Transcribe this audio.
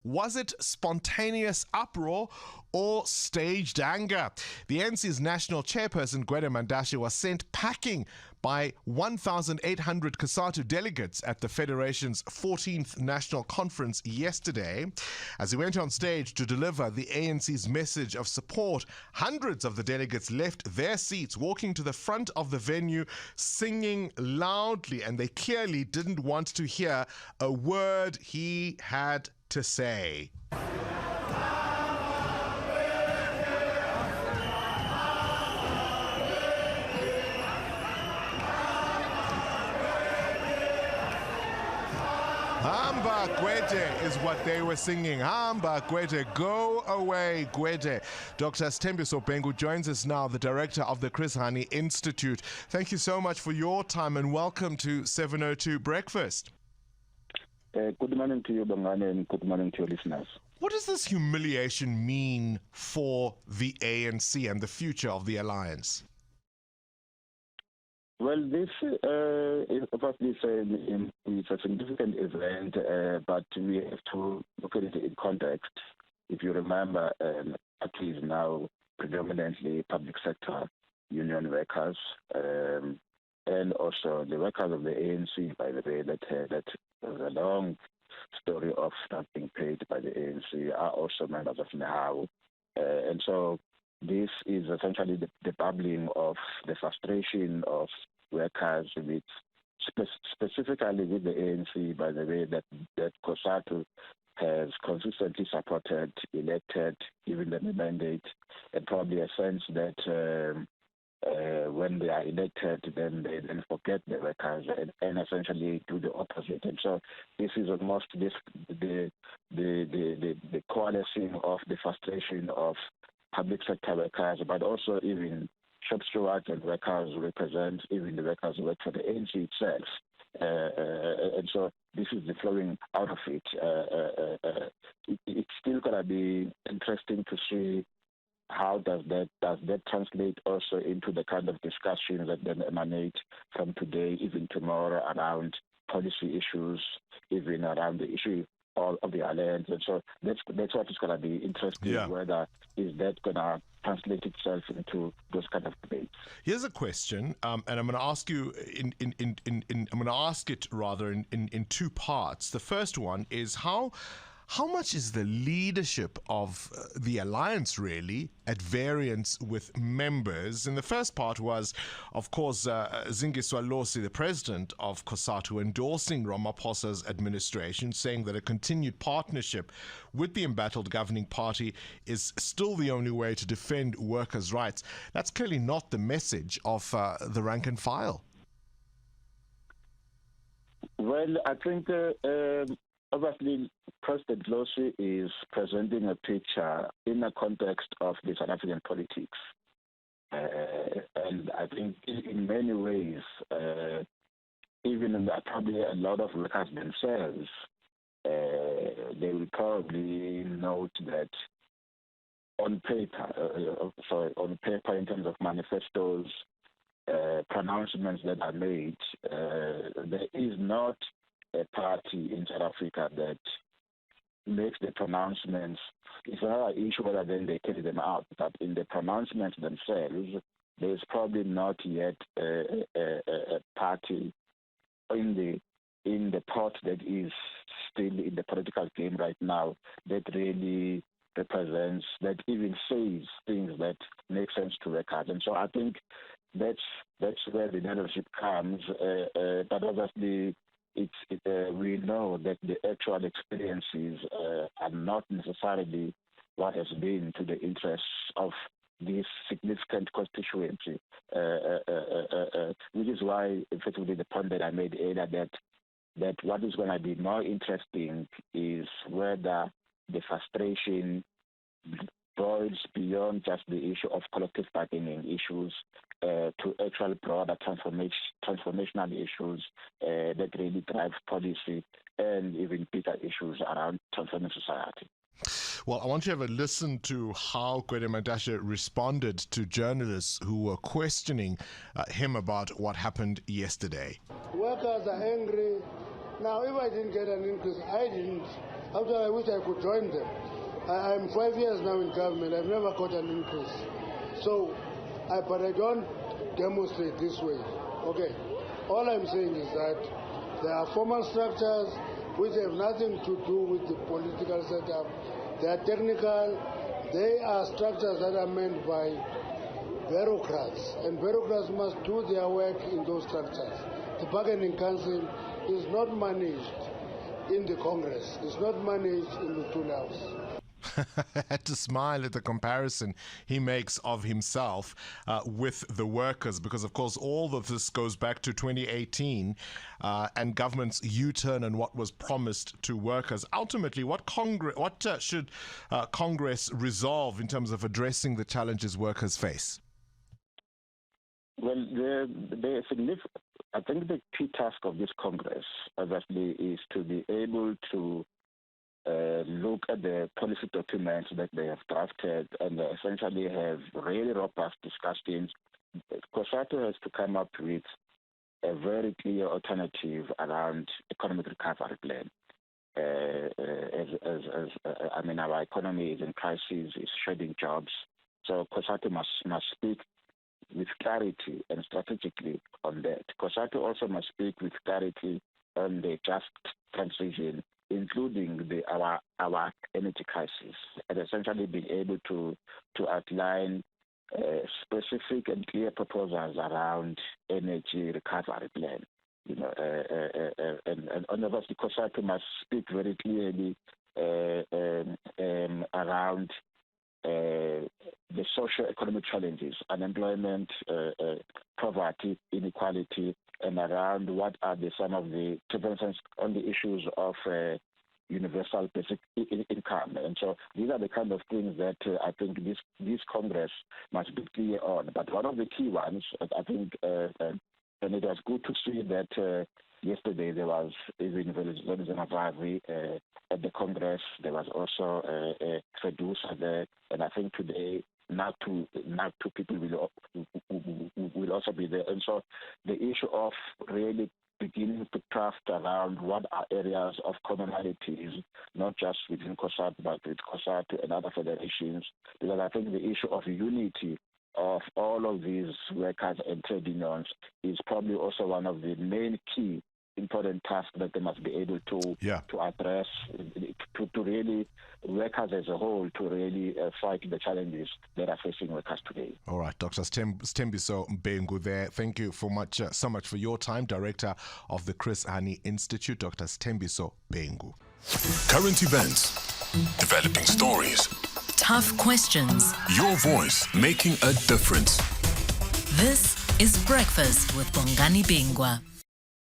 Was it spontaneous uproar or staged anger? The ANC's national chairperson, Gwede Mantashe, was sent packing by 1,800 Cosatu delegates at the Federation's 14th National Conference yesterday. As he went on stage to deliver the ANC's message of support, hundreds of the delegates left their seats, walking to the front of the venue, singing loudly, and they clearly didn't want to hear a word he had to say. Hamba Gwede is what they were singing. Hamba Gwede, go away Gwede. Dr. Sthembiso Bhengu joins us now, the director of the Chris Hani Institute. Thank you so much for your time and welcome to 702 Breakfast. Good morning to you, Bongane, and good morning to your listeners. What does this humiliation mean for the ANC and the future of the alliance? Well, this is obviously it's a significant event, but we have to look at it in context. If you remember, party is now predominantly public sector union workers, and also the workers of the ANC, by the way, that there's a long story of not being paid by the ANC, are also members of NAU. And so this is essentially the bubbling of the frustration of workers with, specifically with the ANC, by the way, that Cosatu has consistently supported, elected, given them a mandate, and probably a sense that when they are elected, then they then forget the workers and essentially do the opposite. And so this is almost the coalescing of the frustration of public sector workers, but also even shop stewards and workers represent even the workers who work for the ANC itself. And so this is the flowing out of it. It's still going to be interesting to see how does that translate also into the kind of discussions that then emanate from today, even tomorrow, around policy issues, even around the issue of the alliance. And so that's what is going to be interesting, whether is that going to translate itself into those kind of debates. Here's a question, and I'm going to ask you I'm going to ask it rather in two parts. The first one is how much is the leadership of the alliance really at variance with members? And the first part was, of course, Zingiswa Losi, the president of Cosatu, endorsing Ramaphosa's administration, saying that a continued partnership with the embattled governing party is still the only way to defend workers' rights. That's clearly not the message of the rank and file. Well, I think obviously, President Losi is presenting a picture in the context of the South African politics. And I think in many ways, even probably a lot of workers themselves, they will probably note that on paper in terms of manifestos, pronouncements that are made, there is not a party in South Africa that makes the pronouncements. It's another issue whether then they carry them out, but in the pronouncements themselves, there's probably not yet a party in the pot that is still in the political game right now that really represents, that even says things that make sense to workers. And so I think that's where the leadership comes, but obviously we know that the actual experiences are not necessarily what has been to the interests of this significant constituency, which is why, effectively, the point that I made earlier that what is going to be more interesting is whether the frustration boils beyond just the issue of collective bargaining issues to actual broader transformational issues that really drive policy and even bigger issues around transforming society. Well, I want you to have a listen to how Gwede Mantashe responded to journalists who were questioning him about what happened yesterday. Workers are angry. Now, if I didn't get an increase, I didn't After I wish I could join them. I'm 5 years now in government. I've never got an increase. So, but I don't demonstrate this way. Okay. All I'm saying is that there are formal structures which have nothing to do with the political setup. They are technical. They are structures that are meant by bureaucrats, and bureaucrats must do their work in those structures. The bargaining council is not managed in the Congress. It's not managed in the Tool House. I had to smile at the comparison he makes of himself with the workers, because, of course, all of this goes back to 2018 and government's U-turn and what was promised to workers. Ultimately, what should Congress resolve in terms of addressing the challenges workers face? Well, I think the key task of this Congress, obviously, is to be able to look at the policy documents that they have drafted and essentially have really robust discussions. Cosatu has to come up with a very clear alternative around economic recovery plan. Our economy is in crisis, is shedding jobs. So Cosatu must speak with clarity and strategically on that. Cosatu also must speak with clarity on the just transition, including our energy crisis, and essentially being able to outline specific and clear proposals around energy recovery plan. And obviously Cosatu must speak very clearly around the socio-economic challenges, unemployment, poverty, inequality, and around what are some of the interventions on the issues of universal basic income. And so these are the kind of things that I think this Congress must be clear on. But one of the key ones, I think, and it was good to see that yesterday there was even at the Congress. There was also a producer there, and I think today now two people will also be there. And so the issue of really beginning to craft around what are areas of commonalities, not just within Cosatu, but with Cosatu and other federations, because I think the issue of unity of all of these workers and trade unions is probably also one of the main key important tasks that they must be able to address, to really workers as a whole, to really fight the challenges that are facing workers today. All right, Dr. Sthembiso Mbengu there. Thank you so much for your time, Director of the Chris Hani Institute, Dr. Sthembiso Mbengu. Current events, developing stories, tough questions, your voice making a difference. This is Breakfast with Bongani Bingwa.